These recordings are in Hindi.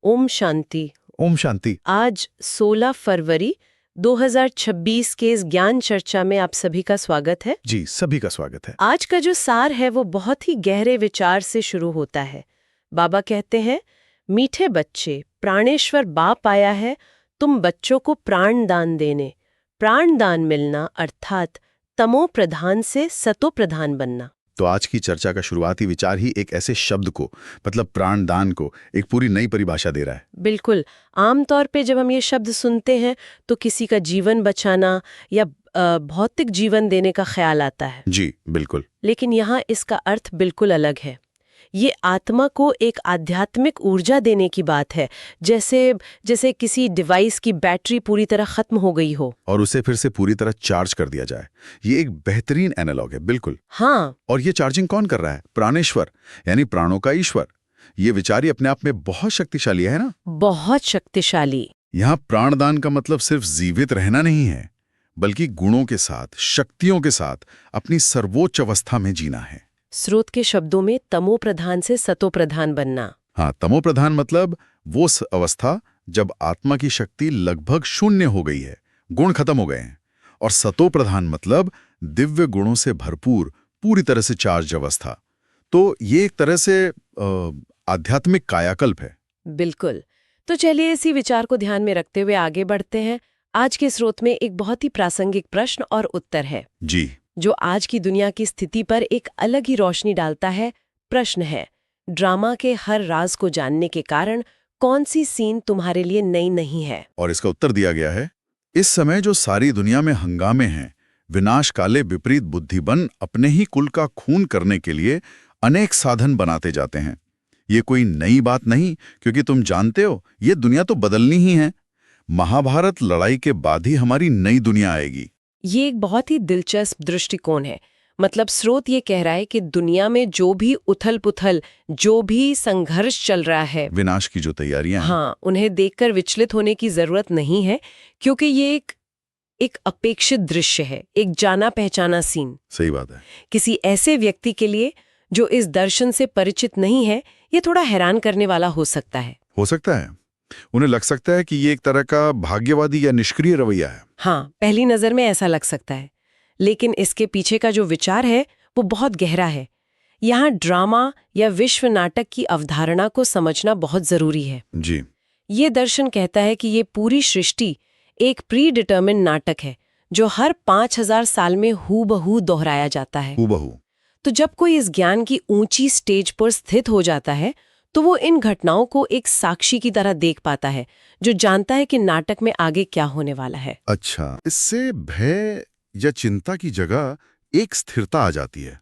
ओम शांति। ओम शांति। आज 16 फरवरी 2026 के इस ज्ञान चर्चा में आप सभी का स्वागत है। जी, सभी का स्वागत है। आज का जो सार है वो बहुत ही गहरे विचार से शुरू होता है। बाबा कहते हैं, मीठे बच्चे, प्राणेश्वर बाप आया है तुम बच्चों को प्राण दान देने। प्राण दान मिलना अर्थात तमो प्रधान से सतो प्रधान बनना। तो आज की चर्चा का शुरुआती विचार ही एक ऐसे शब्द को, मतलब प्राणदान को, एक पूरी नई परिभाषा दे रहा है। बिल्कुल। आमतौर पे जब हम ये शब्द सुनते हैं तो किसी का जीवन बचाना या भौतिक जीवन देने का ख्याल आता है। जी बिल्कुल। लेकिन यहाँ इसका अर्थ बिल्कुल अलग है। ये आत्मा को एक आध्यात्मिक ऊर्जा देने की बात है, जैसे किसी डिवाइस की बैटरी पूरी तरह खत्म हो गई हो और उसे फिर से पूरी तरह चार्ज कर दिया जाए। ये एक बेहतरीन एनालॉग है। बिल्कुल। हाँ। और ये चार्जिंग कौन कर रहा है? प्राणेश्वर, यानी प्राणों का ईश्वर। ये विचार ही अपने आप में बहुत शक्तिशाली है ना? बहुत शक्तिशाली। यहाँ प्राणदान का मतलब सिर्फ जीवित रहना नहीं है, बल्कि गुणों के साथ, शक्तियों के साथ अपनी सर्वोच्च अवस्था में जीना है। स्रोत के शब्दों में तमो प्रधान से सतो प्रधान बनना। हाँ, तमो प्रधान मतलब वो अवस्था जब आत्मा की शक्ति लगभग शून्य हो गई है, गुण खत्म हो गए हैं। और सतो प्रधान मतलब दिव्य गुणों से भरपूर, पूरी तरह से चार्ज अवस्था। तो ये एक तरह से आध्यात्मिक कायाकल्प है। बिल्कुल। तो चलिए इसी विचार को ध्यान में रखते हुए आगे बढ़ते हैं। आज के स्रोत में एक बहुत ही प्रासंगिक प्रश्न और उत्तर है जी, जो आज की दुनिया की स्थिति पर एक अलग ही रोशनी डालता है। प्रश्न है, ड्रामा के हर राज को जानने के कारण कौन सी सीन तुम्हारे लिए नई नहीं है? और इसका उत्तर दिया गया है, इस समय जो सारी दुनिया में हंगामे हैं, विनाश काले विपरीत बुद्धिबन अपने ही कुल का खून करने के लिए अनेक साधन बनाते जाते हैं। ये कोई नई बात नहीं, क्योंकि तुम जानते हो ये दुनिया तो बदलनी ही है। महाभारत लड़ाई के बाद ही हमारी नई दुनिया आएगी। ये एक बहुत ही दिलचस्प दृष्टिकोण है। मतलब स्रोत ये कह रहा है कि दुनिया में जो भी उथल-पुथल, जो भी संघर्ष चल रहा है, विनाश की जो तैयारियां हैं, हाँ, उन्हें देखकर विचलित होने की जरूरत नहीं है, क्योंकि ये एक अपेक्षित दृश्य है, एक जाना पहचाना सीन। सही बात है। किसी ऐसे व्यक्ति के लिए जो इस दर्शन से परिचित नहीं है, ये थोड़ा हैरान करने वाला हो सकता है। हो सकता है उन्हें लग सकता है कि ये एक तरह का भाग्यवादी या निष्क्रिय रवैया है। हाँ, पहली नजर में ऐसा लग सकता है, लेकिन इसके पीछे का जो विचार है वो बहुत गहरा है। यहाँ ड्रामा या विश्व नाटक की अवधारणा को समझना बहुत जरूरी है। जी। ये दर्शन कहता है कि ये पूरी सृष्टि एक प्री डिटर्मिन नाटक है जो हर 5000 साल में हूबहू दोहराया जाता है। हूबहू। तो जब कोई इस ज्ञान की ऊंची स्टेज पर स्थित हो जाता है तो वो इन घटनाओं को एक साक्षी की तरह देख पाता है, जो जानता है कि नाटक में आगे क्या होने वाला है। अच्छा, इससे भय या चिंता की जगह एक स्थिरता आ जाती है।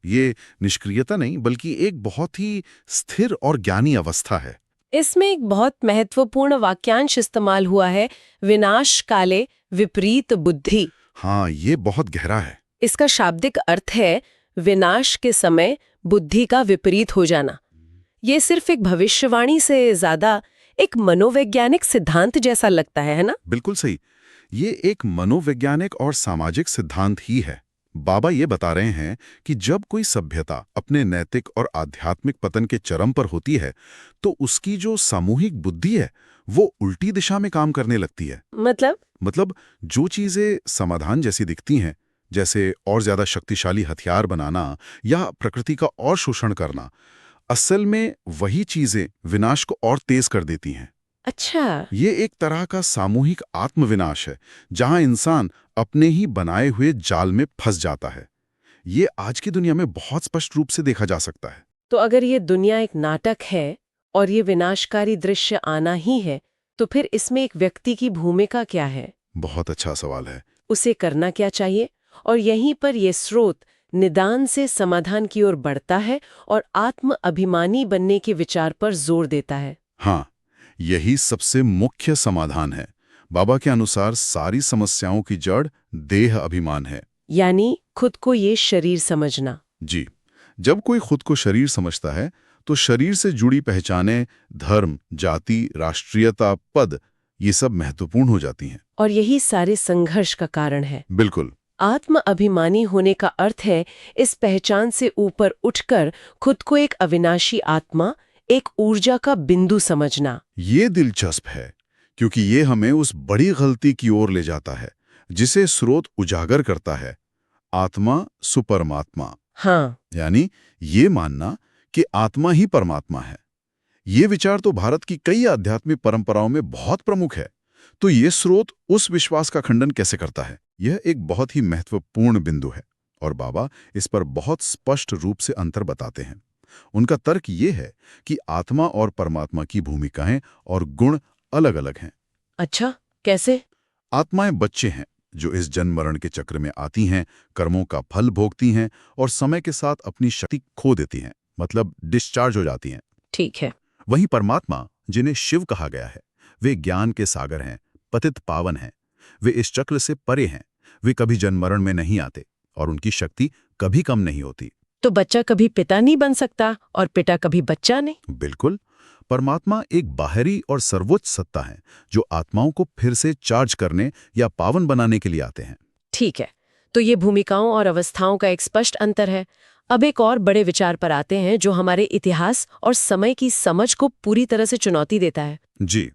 ये निष्क्रियता नहीं, बल्कि एक बहुत ही स्थिर और ज्ञानी अवस्था है। इसमें एक बहुत महत्वपूर्ण वाक्यांश इस्तेमाल हुआ है, विनाश काले विपरीत बुद्धि। हाँ, ये बहुत गहरा है। इसका शाब्दिक अर्थ है विनाश के समय बुद्धि का विपरीत हो जाना। ये सिर्फ एक भविष्यवाणी से ज्यादा एक मनोवैज्ञानिक सिद्धांत जैसा लगता है ना? बिल्कुल सही। ये एक मनोवैज्ञानिक और सामाजिक सिद्धांत ही है। बाबा ये बता रहे हैं कि जब कोई सभ्यता अपने नैतिक और आध्यात्मिक पतन के चरम पर होती है, तो उसकी जो सामूहिक बुद्धि है वो उल्टी दिशा में काम करने लगती है। मतलब जो चीजें समाधान जैसी दिखती हैं, जैसे और ज्यादा शक्तिशाली हथियार बनाना या प्रकृति का और शोषण करना, असल में वही चीजें विनाश को और तेज कर देती हैं। अच्छा। ये एक तरह का सामूहिक आत्मविनाश है, जहां इंसान अपने ही बनाए हुए जाल में फंस जाता है। ये आज की दुनिया में बहुत स्पष्ट रूप से देखा जा सकता है। तो अगर ये दुनिया एक नाटक है और ये विनाशकारी दृश्य आना ही है, तो फिर इसमें एक व्यक्ति की भूमिका क्या है? बहुत अच्छा सवाल है। उसे करना क्या चाहिए? और यहीं पर यह स्रोत निदान से समाधान की ओर बढ़ता है और आत्म अभिमानी बनने के विचार पर जोर देता है। हाँ, यही सबसे मुख्य समाधान है। बाबा के अनुसार सारी समस्याओं की जड़ देह अभिमान है, यानी खुद को ये शरीर समझना। जी। जब कोई खुद को शरीर समझता है तो शरीर से जुड़ी पहचानें, धर्म, जाति, राष्ट्रीयता, पद, ये सब महत्वपूर्ण हो जाती हैं। और यही सारे संघर्ष का कारण है। बिल्कुल। आत्म अभिमानी होने का अर्थ है इस पहचान से ऊपर उठकर खुद को एक अविनाशी आत्मा, एक ऊर्जा का बिंदु समझना। ये दिलचस्प है, क्योंकि ये हमें उस बड़ी गलती की ओर ले जाता है जिसे स्रोत उजागर करता है, आत्मा सुपरमात्मा। हाँ, यानी ये मानना कि आत्मा ही परमात्मा है। ये विचार तो भारत की कई आध्यात्मिक परंपराओं में बहुत प्रमुख है। तो ये स्रोत उस विश्वास का खंडन कैसे करता है? यह एक बहुत ही महत्वपूर्ण बिंदु है और बाबा इस पर बहुत स्पष्ट रूप से अंतर बताते हैं। उनका तर्क ये है कि आत्मा और परमात्मा की भूमिकाएं और गुण अलग-अलग हैं। अच्छा, कैसे? आत्माएं बच्चे हैं जो इस जन्म मरण के चक्र में आती हैं, कर्मों का फल भोगती हैं और समय के साथ अपनी शक्ति खो देती हैं, मतलब डिस्चार्ज हो जाती हैं। ठीक है। वहीं परमात्मा, जिन्हें शिव कहा गया है, वे ज्ञान के सागर हैं, पतित पावन हैं। वे इस चक्र से परे हैं। वे कभी जन्म मरण में नहीं आते और उनकी शक्ति कभी कम नहीं होती। तो बच्चा कभी पिता नहीं बन सकता और पिता कभी बच्चा नहीं? बिल्कुल। परमात्मा एक बाहरी और सर्वोच्च सत्ता है जो आत्माओं को फिर से चार्ज करने या पावन बनाने के लिए आते हैं। ठीक है, तो ये भूमिकाओं और अवस्थाओं का एक स्पष्ट अंतर है। अब एक और बड़े विचार पर आते हैं जो हमारे इतिहास और समय की समझ को पूरी तरह से चुनौती देता है। जी,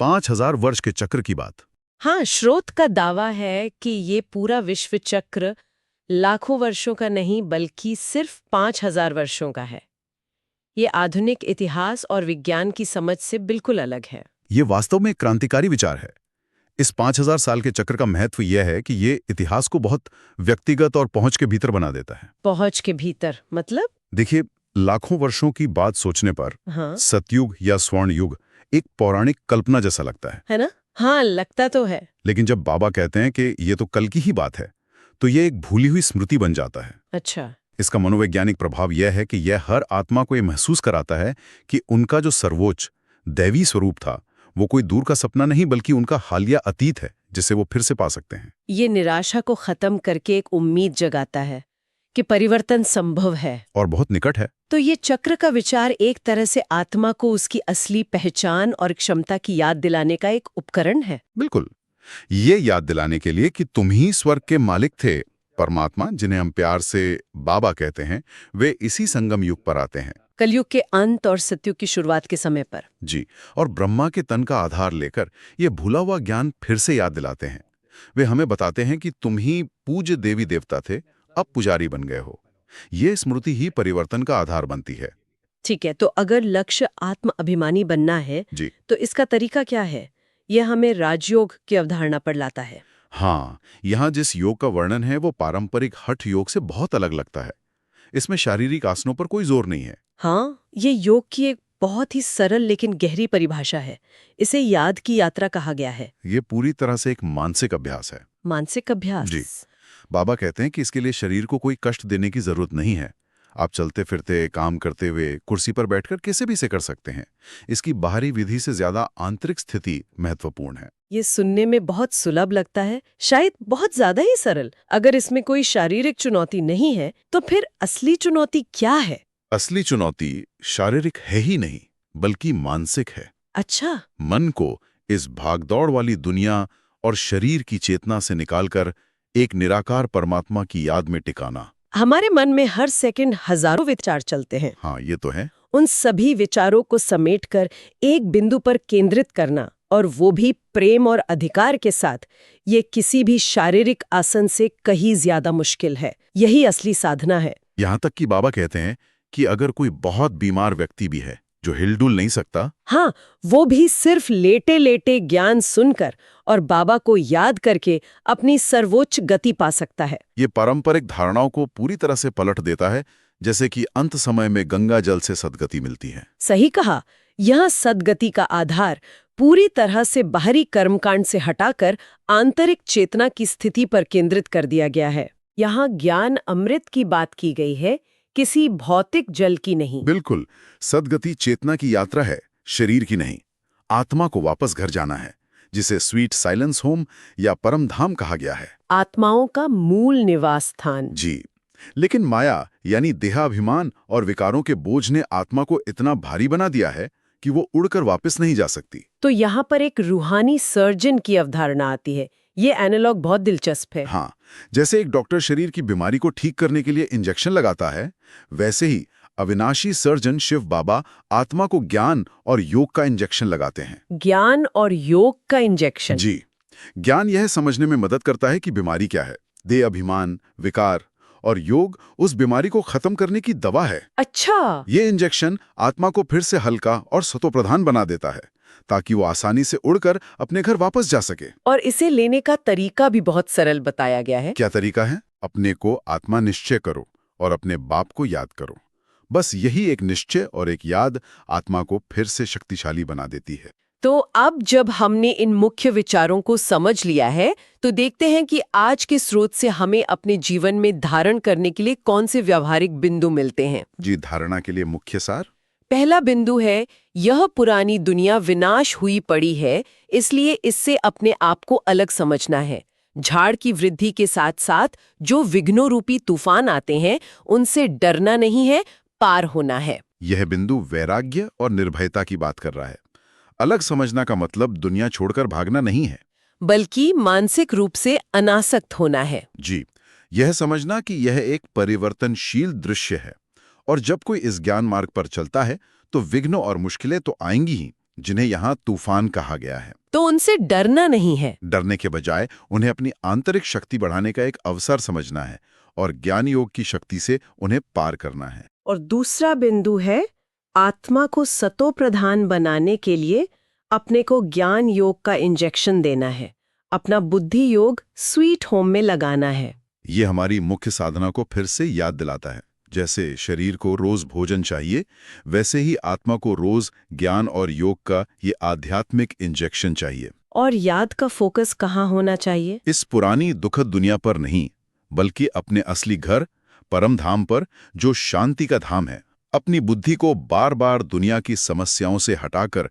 5000 वर्ष के चक्र की बात। हाँ, स्रोत का दावा है कि ये पूरा विश्व चक्र लाखों वर्षों का नहीं बल्कि सिर्फ 5000 वर्षों का है। ये आधुनिक इतिहास और विज्ञान की समझ से बिल्कुल अलग है। ये वास्तव में एक क्रांतिकारी विचार है। इस 5000 साल के चक्र का महत्व यह है कि ये इतिहास को बहुत व्यक्तिगत और पहुंच के भीतर बना देता है। पहुंच के भीतर मतलब? देखिए, लाखों वर्षों की बात सोचने पर हाँ, सतयुग या स्वर्ण युग एक पौराणिक कल्पना जैसा लगता है ना? हाँ, लगता तो है। लेकिन जब बाबा कहते हैं कि ये तो कल की ही बात है, तो ये एक भूली हुई स्मृति बन जाता है। अच्छा। इसका मनोवैज्ञानिक प्रभाव यह है कि यह हर आत्मा को ये महसूस कराता है कि उनका जो सर्वोच्च दैवी स्वरूप था, वो कोई दूर का सपना नहीं बल्कि उनका हालिया अतीत है जिसे वो फिर से पा सकते हैं। ये निराशा को खत्म करके एक उम्मीद जगाता है कि परिवर्तन संभव है और बहुत निकट है। तो ये चक्र का विचार एक तरह से आत्मा को उसकी असली पहचान और क्षमता की याद दिलाने का एक उपकरण है। बिल्कुल, ये याद दिलाने के लिए कि तुम ही स्वर्ग के मालिक थे। परमात्मा, जिन्हें हम प्यार से बाबा कहते हैं, वे इसी संगम युग पर आते हैं, कलयुग के अंत और सतयुग की शुरुआत के समय पर। जी, और ब्रह्मा के तन का आधार लेकर ये भूला हुआ ज्ञान फिर से याद दिलाते हैं। वे हमें बताते हैं कि तुम ही पूज्य देवी देवता थे, अब पुजारी बन गए हो। ये स्मृति ही परिवर्तन का आधार बनती है। ठीक है, तो अगर लक्ष्य आत्म अभिमानी बनना है जी, तो इसका तरीका क्या है? यह हमें राजयोग की अवधारणा पर लाता है। हाँ, यहाँ जिस योग का वर्णन है वो पारंपरिक हठ योग से बहुत अलग लगता है। इसमें शारीरिक आसनों पर कोई जोर नहीं है। हाँ, ये योग की एक बहुत ही सरल लेकिन गहरी परिभाषा है। इसे याद की यात्रा कहा गया है। ये पूरी तरह से एक मानसिक अभ्यास है। मानसिक अभ्यास? जी। बाबा कहते हैं कि इसके लिए शरीर को कोई कष्ट देने की जरूरत नहीं है। आप चलते फिरते, काम करते हुए, कुर्सी पर बैठकर किसी भी से कर सकते हैं। इसकी बाहरी विधि से ज्यादा आंतरिक स्थिति महत्वपूर्ण है। ये सुनने में बहुत सुलभ लगता है, शायद बहुत ज्यादा ही सरल। अगर इसमें कोई शारीरिक चुनौती नहीं है तो फिर असली चुनौती क्या है? असली चुनौती शारीरिक है ही नहीं, बल्कि मानसिक है। अच्छा। मन को इस भागदौड़ वाली दुनिया और शरीर की चेतना से निकालकर एक निराकार परमात्मा की याद में टिकाना। हमारे मन में हर सेकंड हजारों विचार चलते हैं। हाँ, ये तो है। उन सभी विचारों को समेटकर एक बिंदु पर केंद्रित करना, और वो भी प्रेम और अधिकार के साथ, ये किसी भी शारीरिक आसन से कहीं ज्यादा मुश्किल है। यही असली साधना है। यहाँ तक कि बाबा कहते हैं कि अगर कोई बहुत बीमार व्यक्ति भी है जो हिलडुल नहीं सकता, हाँ, वो भी सिर्फ लेटे लेटे ज्ञान सुनकर और बाबा को याद करके अपनी सर्वोच्च गति पा सकता है। ये पारंपरिक धारणाओं को पूरी तरह से पलट देता है, जैसे कि अंत समय में गंगा जल से सद्गति मिलती है। सही कहा। यहाँ सद्गति का आधार पूरी तरह से बाहरी कर्मकांड से हटाकर आंतरिक चेतना की स्थिति पर केंद्रित कर दिया गया है। यहाँ ज्ञान अमृत की बात की गई है, किसी भौतिक जल की नहीं। बिल्कुल, सद्गति चेतना की यात्रा है, शरीर की नहीं। आत्मा को वापस घर जाना है, जिसे स्वीट साइलेंस होम या परम धाम कहा गया है। आत्माओं का मूल निवास स्थान। जी, लेकिन माया यानी देहाभिमान और विकारों के बोझ ने आत्मा को इतना भारी बना दिया है कि वो उड़कर वापस नहीं जा सकती। तो यहाँ पर एक रूहानी सर्जन की अवधारणा आती है। ये एनालॉग बहुत दिलचस्प है। हाँ, जैसे एक डॉक्टर शरीर की बीमारी को ठीक करने के लिए इंजेक्शन लगाता है, वैसे ही अविनाशी सर्जन शिव बाबा आत्मा को ज्ञान और योग का इंजेक्शन लगाते हैं। ज्ञान और योग का इंजेक्शन। जी, ज्ञान यह समझने में मदद करता है कि बीमारी क्या है, देह अभिमान, विकार, और योग उस बीमारी को खत्म करने की दवा है। अच्छा। ये इंजेक्शन आत्मा को फिर से हल्का और सतोप्रधान बना देता है ताकि वो आसानी से उड़कर अपने घर वापस जा सके। और इसे लेने का तरीका भी बहुत सरल बताया गया है। क्या तरीका है? अपने को आत्मा निश्चय करो और अपने बाप को याद करो। बस यही एक निश्चय और एक याद आत्मा को फिर से शक्तिशाली बना देती है। तो अब जब हमने इन मुख्य विचारों को समझ लिया है, तो देखते हैं कि आज के स्रोत से हमें अपने जीवन में धारण करने के लिए कौन से व्यावहारिक बिंदु मिलते हैं। जी, धारणा के लिए मुख्य सार। पहला बिंदु है, यह पुरानी दुनिया विनाश हुई पड़ी है, इसलिए इससे अपने आप को अलग समझना है। झाड़ की वृद्धि के साथ साथ जो विघ्नों रूपी तूफान आते हैं, उनसे डरना नहीं है, पार होना है। यह बिंदु वैराग्य और निर्भयता की बात कर रहा है। अलग समझना का मतलब दुनिया छोड़कर भागना नहीं है, बल्कि मानसिक रूप से अनासक्त होना है। जी, यह समझना कि यह एक परिवर्तनशील दृश्य है और जब कोई इस ज्ञान मार्ग पर चलता है तो विघ्न और मुश्किलें तो आएंगी ही, जिन्हें यहाँ तूफान कहा गया है। तो उनसे डरना नहीं है। डरने के बजाय उन्हें अपनी आंतरिक शक्ति बढ़ाने का एक अवसर समझना है और ज्ञान योग की शक्ति से उन्हें पार करना है। और दूसरा बिंदु है, आत्मा को सतोप्रधान बनाने के लिए अपने को ज्ञान योग का इंजेक्शन देना है। अपना बुद्धि योग स्वीट होम में लगाना है। ये हमारी मुख्य साधना को फिर से याद दिलाता है। जैसे शरीर को रोज भोजन चाहिए, वैसे ही आत्मा को रोज ज्ञान और योग का ये आध्यात्मिक इंजेक्शन चाहिए। और याद का फोकस कहाँ होना चाहिए? इस पुरानी दुखद दुनिया पर नहीं, बल्कि अपने असली घर परम धाम पर, जो शांति का धाम है। अपनी बुद्धि को बार बार दुनिया की समस्याओं से हटाकर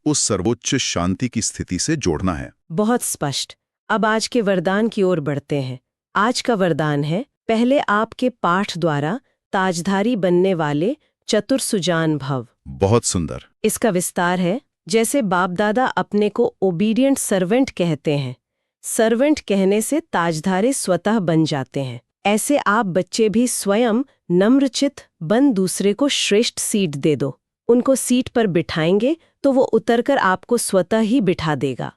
उस सर्वोच्च शांति की स्थिति से जोड़ना है। बहुत स्पष्ट। अब आज के वरदान की ओर बढ़ते हैं। आज का वरदान है, पहले आपके पाठ द्वारा ताजधारी बनने वाले चतुर सुजान भव। बहुत सुंदर। इसका विस्तार है, जैसे बाप दादा अपने को ओबीडियंट सर्वेंट कहते हैं, सर्वेंट कहने से ताजधारी स्वतः बन जाते हैं, ऐसे आप बच्चे भी स्वयं नम्रचित बन दूसरे को श्रेष्ठ सीट दे दो। उनको सीट पर बिठाएंगे तो वो उतरकर आपको स्वतः ही बिठा देगा।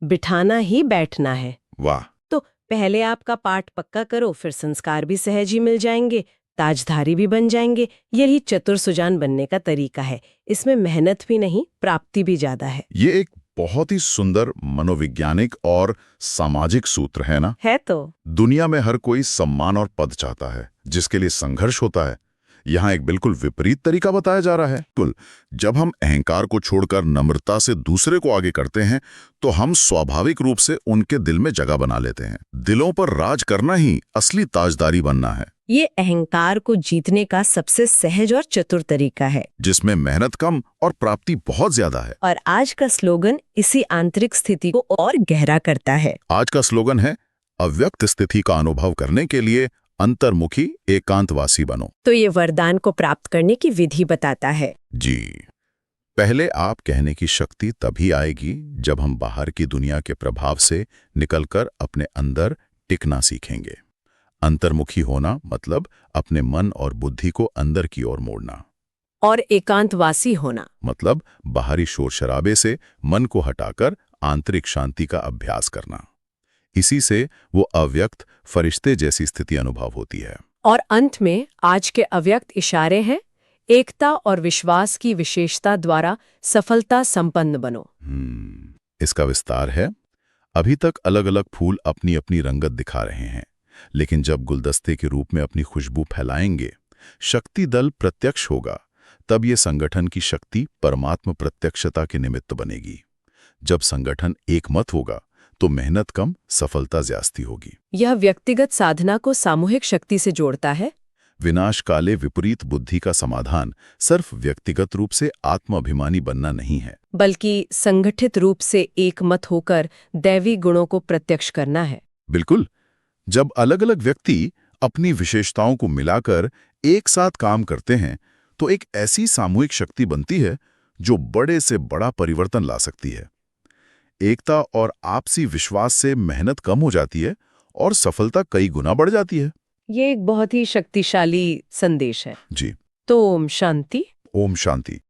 बिठाना ही बैठना है। वाह। तो पहले आपका पाठ पक्का करो, फिर संस्कार भी सहज ही मिल जाएंगे, ताजधारी भी बन जाएंगे। यही चतुर सुजान बनने का तरीका है। इसमें मेहनत भी नहीं, प्राप्ति भी ज्यादा है। ये एक बहुत ही सुंदर मनोवैज्ञानिक और सामाजिक सूत्र है ना? है तो। दुनिया में हर कोई सम्मान और पद चाहता है, जिसके लिए संघर्ष होता है। यहाँ एक बिल्कुल विपरीत तरीका बताया जा रहा है। कुल जब हम अहंकार को छोड़कर नम्रता से दूसरे को आगे करते हैं, तो हम स्वाभाविक रूप से उनके दिल में जगह बना लेते हैं। दिलों पर राज करना ही असली ताजदारी बनना है। ये अहंकार को जीतने का सबसे सहज और चतुर तरीका है, जिसमें मेहनत कम और प्राप्ति बहुत ज्यादा है। और आज का स्लोगन इसी आंतरिक स्थिति को और गहरा करता है। आज का स्लोगन है, अव्यक्त स्थिति का अनुभव करने के लिए अंतर्मुखी एकांतवासी बनो। तो ये वरदान को प्राप्त करने की विधि बताता है। जी, पहले आप कहने की शक्ति तभी आएगी जब हम बाहर की दुनिया के प्रभाव से निकलकर अपने अंदर टिकना सीखेंगे। अंतर्मुखी होना मतलब अपने मन और बुद्धि को अंदर की ओर मोड़ना, और एकांतवासी होना मतलब बाहरी शोर शराबे से मन को हटाकर आंतरिक शांति का अभ्यास करना। इसी से वो अव्यक्त फरिश्ते जैसी स्थिति अनुभव होती है। और अंत में आज के अव्यक्त इशारे हैं, एकता और विश्वास की विशेषता द्वारा सफलता संपन्न बनो। इसका विस्तार है, अभी तक अलग अलग फूल अपनी अपनी रंगत दिखा रहे हैं, लेकिन जब गुलदस्ते के रूप में अपनी खुशबू फैलाएंगे, शक्ति दल प्रत्यक्ष होगा, तब ये संगठन की शक्ति परमात्मा प्रत्यक्षता के निमित्त बनेगी। जब संगठन एक मत होगा तो मेहनत कम, सफलता ज्यादा होगी। यह व्यक्तिगत साधना को सामूहिक शक्ति से जोड़ता है। विनाश काले विपरीत बुद्धि का समाधान सिर्फ व्यक्तिगत रूप से आत्माभिमानी बनना नहीं है, बल्कि संगठित रूप से एक मत होकर दैवी गुणों को प्रत्यक्ष करना है। बिल्कुल। जब अलग अलग व्यक्ति अपनी विशेषताओं को मिलाकर एक साथ काम करते हैं, तो एक ऐसी सामूहिक शक्ति बनती है जो बड़े से बड़ा परिवर्तन ला सकती है। एकता और आपसी विश्वास से मेहनत कम हो जाती है और सफलता कई गुना बढ़ जाती है। ये एक बहुत ही शक्तिशाली संदेश है। जी, तो ओम शांति। ओम शांति।